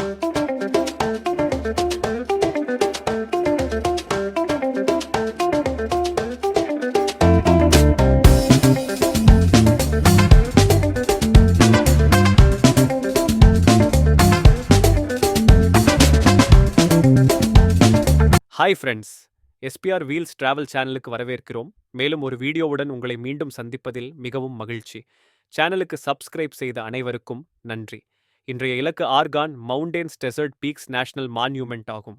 Hi friends, SPR wheels travel சேனலுக்கு வரவேற்கிறோம். மேலும் ஒரு வீடியோவுடன் உங்களை மீண்டும் சந்திப்பதில் மிகவும் மகிழ்ச்சி. சேனலுக்கு சப்ஸ்கிரைப் செய்த அனைவருக்கும் நன்றி. இன்றைய இலக்கு Organ mountains desert peaks national monument ஆகும்.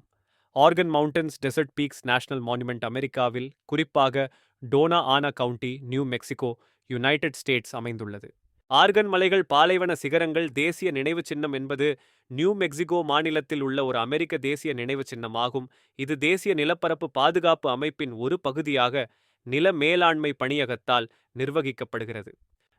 Organ mountains desert peaks national monument அமெரிக்காவில், குறிப்பாக Dona Ana County, New Mexico, United States அமைந்துள்ளது. ஆர்கன் மலைகள் பாலைவன சிகரங்கள் தேசிய நினைவு சின்னம் என்பது நியூ மெக்சிகோ மாநிலத்தில் உள்ள ஒரு அமெரிக்க தேசிய நினைவு சின்னமாகும். இது தேசிய நிலப்பரப்பு பாதுகாப்பு அமைப்பின் ஒரு பகுதியாக நில மேலாண்மை பணியகத்தால் நிர்வகிக்கப்படுகிறது.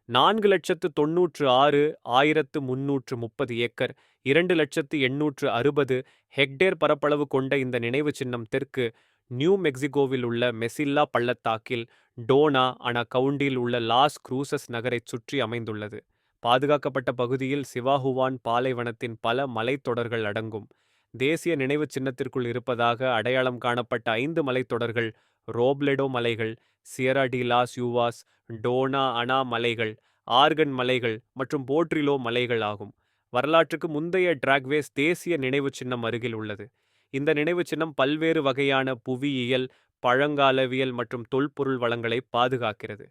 4,96,330 ஏக்கர், 2,860 ஹெக்டேர் பரப்பளவு கொண்ட இந்த நினைவு சின்னம் தெற்கு நியூ மெக்சிகோவில் உள்ள மெசில்லா பள்ளத்தாக்கில் டோனா அனா கவுண்டியில் உள்ள லாஸ் குரூசஸ் நகரைச் சுற்றி அமைந்துள்ளது. பாதுகாக்கப்பட்ட பகுதியில் சிவாஹுவான் பாலைவனத்தின் பல மலைத்தொடர்கள் அடங்கும். தேசிய நினைவு சின்னத்திற்குள் இருப்பதாக அடையாளம் காணப்பட்ட 5 மலைத்தொடர்கள் ரோப்லெடோ மலைகள், சியரா டி லாஸ் யூவாஸ், டோனா அனா மலைகள், ஆர்கன் மலைகள் மற்றும் போட்ரிலோ மலைகள் ஆகும். வரலாற்றுக்கு முந்தைய டிராக்வேஸ் தேசிய நினைவு சின்னம் அருகில் உள்ளது. இந்த நினைவு சின்னம் பல்வேறு வகையான புவியியல், பழங்காலவியல் மற்றும் தொல்பொருள் வளங்களை பாதுகாக்கிறது.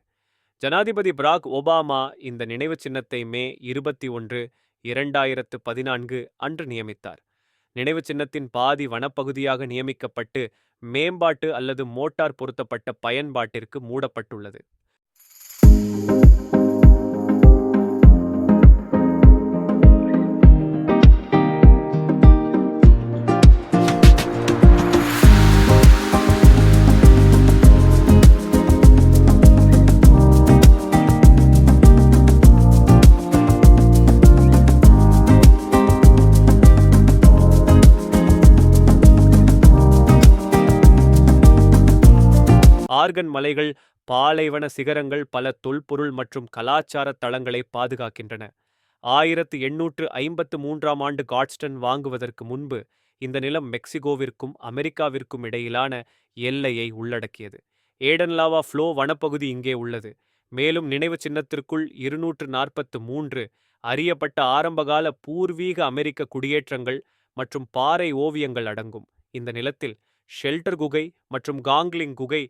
ஜனாதிபதி பராக் ஒபாமா இந்த நினைவு சின்னத்தை மே 21, 2014 அன்று நியமித்தார். நினைவு சின்னத்தின் பாதி வனப்பகுதியாக நியமிக்கப்பட்டு மேம்பாட்டு அல்லது மோட்டார் பொருத்தப்பட்ட பயன்பாட்டிற்கு மூடப்பட்டுள்ளது. ஆர்கன் மலைகள் பாலைவன சிகரங்கள் பல தொல்பொருள் மற்றும் கலாச்சார தளங்களை பாதுகாக்கின்றன. 1853ஆம் ஆண்டு காட்ஸ்டன் வாங்குவதற்கு முன்பு இந்த நிலம் மெக்சிகோவிற்கும் அமெரிக்காவிற்கும் இடையிலான எல்லையை உள்ளடக்கியது. ஏடன் லாவா ஃப்ளோ வனப்பகுதி இங்கே உள்ளது. மேலும் நினைவு சின்னத்திற்குள் 243 அறியப்பட்ட ஆரம்பகால பூர்வீக அமெரிக்க குடியேற்றங்கள் மற்றும் பாறை ஓவியங்கள் அடங்கும். இந்த நிலத்தில் ஷெல்டர் குகை மற்றும் காங்லிங் குகை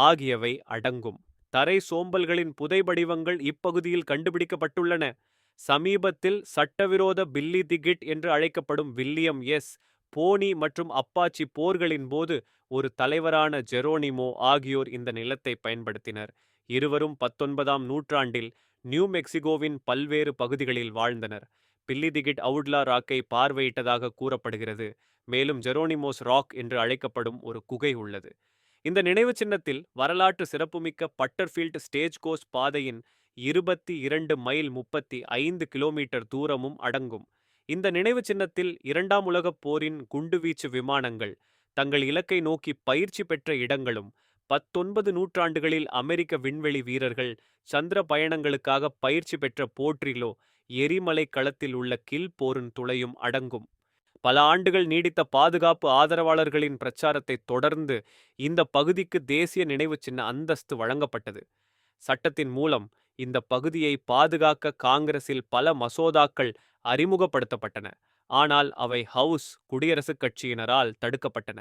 ஆகியவை அடங்கும். தரை சோம்பல்களின் புதைபடிவங்கள் இப்பகுதியில் கண்டுபிடிக்கப்பட்டுள்ளன. சமீபத்தில் சட்டவிரோத பில்லி தி கிட் என்று அழைக்கப்படும் வில்லியம் எஸ். போனி மற்றும் அப்பாச்சி போர்களின் போது ஒரு தலைவரான ஜெரோனிமோ ஆகியோர் இந்த நிலத்தை பயன்படுத்தினர். இருவரும் 19ஆம் நூற்றாண்டில் நியூ மெக்சிகோவின் பல்வேறு பகுதிகளில் வாழ்ந்தனர். பில்லி தி கிட் அவுட்லா ராக்கை பார்வையிட்டதாக கூறப்படுகிறது. மேலும் ஜெரோனிமோஸ் ராக் என்று அழைக்கப்படும் ஒரு குகை உள்ளது. இந்த நினைவு சின்னத்தில் வரலாற்று சிறப்புமிக்க பட்டர்ஃபீல்ட் ஸ்டேஜ் கோஸ் பாதையின் 22 மைல் 35 கிலோமீட்டர் தூரமும் அடங்கும். இந்த நினைவு சின்னத்தில் 2ஆம் உலகப் போரின் குண்டுவீச்சு விமானங்கள் தங்கள் இலக்கை நோக்கி பயிற்சி பெற்ற இடங்களும், 19 நூற்றாண்டுகளில் அமெரிக்க விண்வெளி வீரர்கள் சந்திர பயணங்களுக்காக பயிற்சி பெற்ற போட்ரிலோ எரிமலை களத்தில் உள்ள கில் போரின் துளையும் அடங்கும். பல ஆண்டுகள் நீடித்த பாதுகாப்பு ஆதரவாளர்களின் பிரச்சாரத்தை தொடர்ந்து இந்த பகுதிக்கு தேசிய நினைவு சின்ன அந்தஸ்து வழங்கப்பட்டது. சட்டத்தின் மூலம் இந்த பகுதியை பாதுகாக்க காங்கிரஸில் பல மசோதாக்கள் அறிமுகப்படுத்தப்பட்டன. ஆனால் அவை ஹவுஸ் குடியரசுக் கட்சியினரால் தடுக்கப்பட்டன.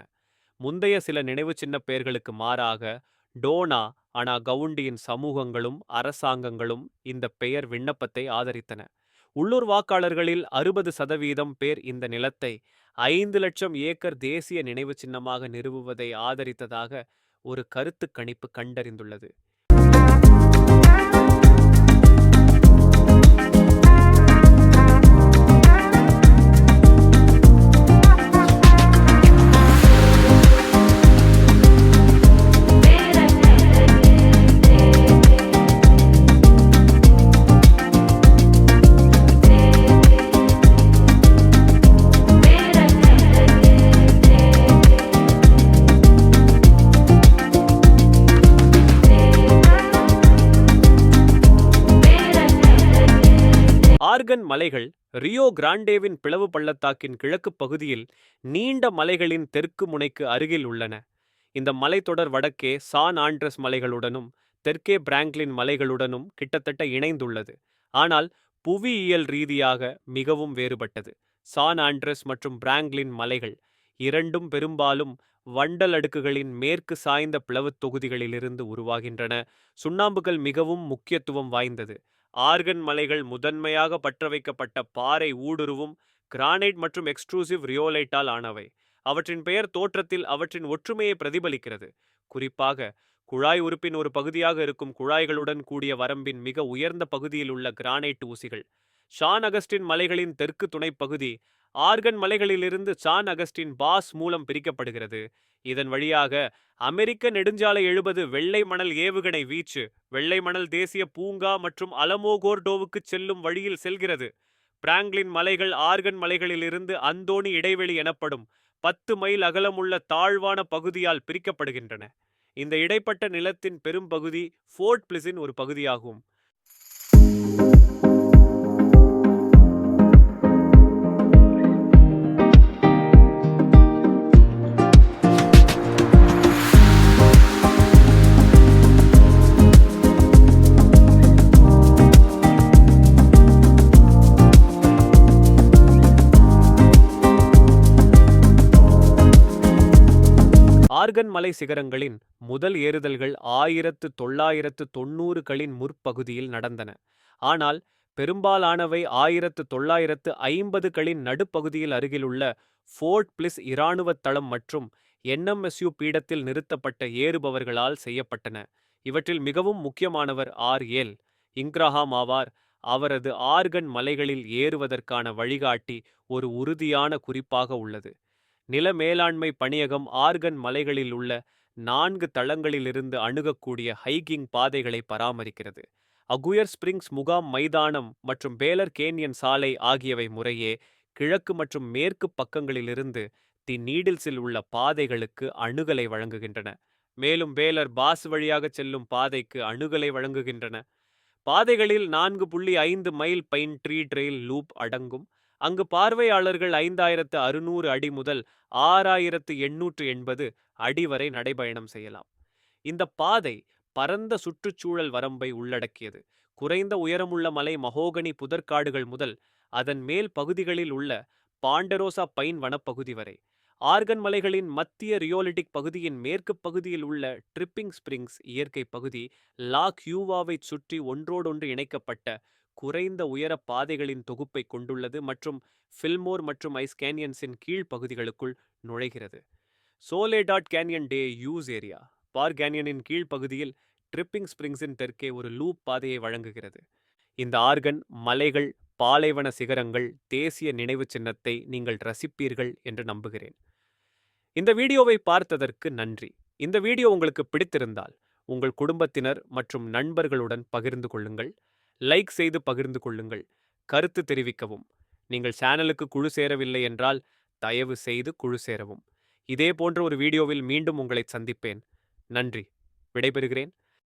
முந்தைய சில நினைவு சின்ன பெயர்களுக்கு மாறாக டோனா அனா கவுண்டியின் சமூகங்களும் அரசாங்கங்களும் இந்த பெயர் விண்ணப்பத்தை ஆதரித்தன. உள்ளூர் வாக்காளர்களில் 60% பேர் இந்த நிலத்தை 5 லட்சம் ஏக்கர் தேசிய நினைவு சின்னமாக நிறுவுவதை ஆதரித்ததாக ஒரு கருத்து கணிப்பு கண்டறிந்துள்ளது. ஆர்கன் மலைகள் ரியோ கிராண்டேவின் பிளவு பள்ளத்தாக்கின் கிழக்கு பகுதியில் நீண்ட மலைகளின் தெற்கு முனைக்கு அருகில் உள்ளன. இந்த மலைத்தொடர் வடக்கே சான் ஆண்ட்ரஸ் மலைகளுடனும் தெற்கே பிராங்க்லின் மலைகளுடனும் கிட்டத்தட்ட இணைந்துள்ளது. ஆனால் புவியியல் ரீதியாக மிகவும் வேறுபட்டது. சான் ஆண்ட்ரஸ் மற்றும் பிராங்க்லின் மலைகள் இரண்டும் பெரும்பாலும் வண்டல் அடுக்குகளின் மேற்கு சாய்ந்த பிளவுத் தொகுதிகளிலிருந்து உருவாகின்றன. சுண்ணாம்புகள் மிகவும் முக்கியத்துவம் வாய்ந்தது. ஆர்கன் மலைகள் முதன்மையாக பற்றவைக்கப்பட்ட பாறை ஊடுருவும் கிரானைட் மற்றும் எக்ஸ்ட்ரூசிவ் ரியோலைட்டால் ஆனவை. அவற்றின் பெயர் தோற்றத்தில் அவற்றின் ஒற்றுமையை பிரதிபலிக்கிறது. குறிப்பாக குழாய் உறுப்பின் ஒரு பகுதியாக இருக்கும் குழாய்களுடன் கூடிய வரம்பின் மிக உயர்ந்த பகுதியில் உள்ள கிரானைட் ஊசிகள். ஷான் அகஸ்டின் மலைகளின் தெற்கு துணைப்பகுதி ஆர்கன் மலைகளிலிருந்து சான் அகஸ்டின் பாஸ் மூலம் பிரிக்கப்படுகிறது. இதன் வழியாக அமெரிக்க நெடுஞ்சாலை 70 வெள்ளை மணல் ஏவுகணை வீச்சு வெள்ளை மணல் தேசிய பூங்கா மற்றும் அலமோகோர்டோவுக்கு செல்லும் வழியில் செல்கிறது. பிராங்க்லின் மலைகள் ஆர்கன் மலைகளிலிருந்து அந்தோணி இடைவெளி எனப்படும் 10 மைல் அகலமுள்ள தாழ்வான பகுதியால் பிரிக்கப்படுகின்றன. இந்த இடைப்பட்ட நிலத்தின் பெரும்பகுதி ஃபோர்ட் பிளிஸின் ஒரு பகுதியாகும். ஆர்கன் மலை சிகரங்களின் முதல் ஏறுதல்கள் 1990களின் முற்பகுதியில் நடந்தன. ஆனால் பெரும்பாலானவை 1950களின் நடுப்பகுதியில் அருகிலுள்ள ஃபோர்ட் பிளிஸ் இராணுவ தளம் மற்றும் NMSU பீடத்தில் நிறுத்தப்பட்ட ஏறுபவர்களால் செய்யப்பட்டன. இவற்றில் மிகவும் முக்கியமானவர் எல் இங்கிரஹாம் ஆவார். அவரது ஆர்கன் மலைகளில் ஏறுவதற்கான வழிகாட்டி ஒரு உறுதியான குறிப்பாக உள்ளது. நில மேலாண்மை பணியகம் ஆர்கன் மலைகளில் உள்ள 4 தளங்களிலிருந்து அணுகக்கூடிய ஹைகிங் பாதைகளை பராமரிக்கிறது. அகுயர் ஸ்பிரிங்ஸ் முகாம் மைதானம் மற்றும் பேலர் கேன்யன் சாலை ஆகியவை முறையே கிழக்கு மற்றும் மேற்கு பக்கங்களிலிருந்து தி நீடில்ஸில் உள்ள பாதைகளுக்கு அணுகலை வழங்குகின்றன. மேலும் பேலர் பாஸ் வழியாக செல்லும் பாதைக்கு அணுகலை வழங்குகின்றன. பாதைகளில் 4.5 mile pine tree trail loop அடங்கும். அங்கு பார்வையாளர்கள் 5600 அடி முதல் 6880 அடி வரை நடைபயணம் செய்யலாம். இந்த பாதை பரந்த சுற்றுச்சூழல் வரம்பை உள்ளடக்கியது. குறைந்த உயரமுள்ள மலை மகோகனி புதற்காடுகள் முதல் அதன் மேல் பகுதிகளில் உள்ள பாண்டரோசா பைன் வனப்பகுதி வரை. ஆர்கன் மலைகளின் மத்திய ரியோலிட்டிக் பகுதியின் மேற்கு பகுதியில் உள்ள ட்ரிப்பிங் ஸ்பிரிங்ஸ் இயற்கை பகுதி லாக் யூவாவை சுற்றி ஒன்றோடொன்று இணைக்கப்பட்ட குறைந்த உயர பாதைகளின் தொகுப்பை கொண்டுள்ளது மற்றும் ஃபில்மோர் மற்றும் ஐஸ் கேன்யன்ஸின் கீழ் பகுதிகளுக்குள் நுழைகிறது. சோலேடாட் கேன்யன் டே யூஸ் ஏரியா பார் கேன்யனின் கீழ் பகுதியில் ட்ரிப்பிங் ஸ்பிரிங்ஸின் தெற்கே ஒரு லூப் பாதையை வழங்குகிறது. இந்த ஆர்கன் மலைகள் பாலைவன சிகரங்கள் தேசிய நினைவு சின்னத்தை நீங்கள் ரசிப்பீர்கள் என்று நம்புகிறேன். இந்த வீடியோவை பார்த்ததற்கு நன்றி. இந்த வீடியோ உங்களுக்கு பிடித்திருந்தால் உங்கள் குடும்பத்தினர் மற்றும் நண்பர்களுடன் பகிர்ந்து கொள்ளுங்கள். லைக் செய்து பகிர்ந்து கொள்ளுங்கள். கருத்து தெரிவிக்கவும். நீங்கள் சேனலுக்கு குழு சேரவில்லை என்றால் தயவு செய்து குழு சேரவும். இதே போன்ற ஒரு வீடியோவில் மீண்டும் உங்களை சந்திப்பேன். நன்றி. விடைபெறுகிறேன்.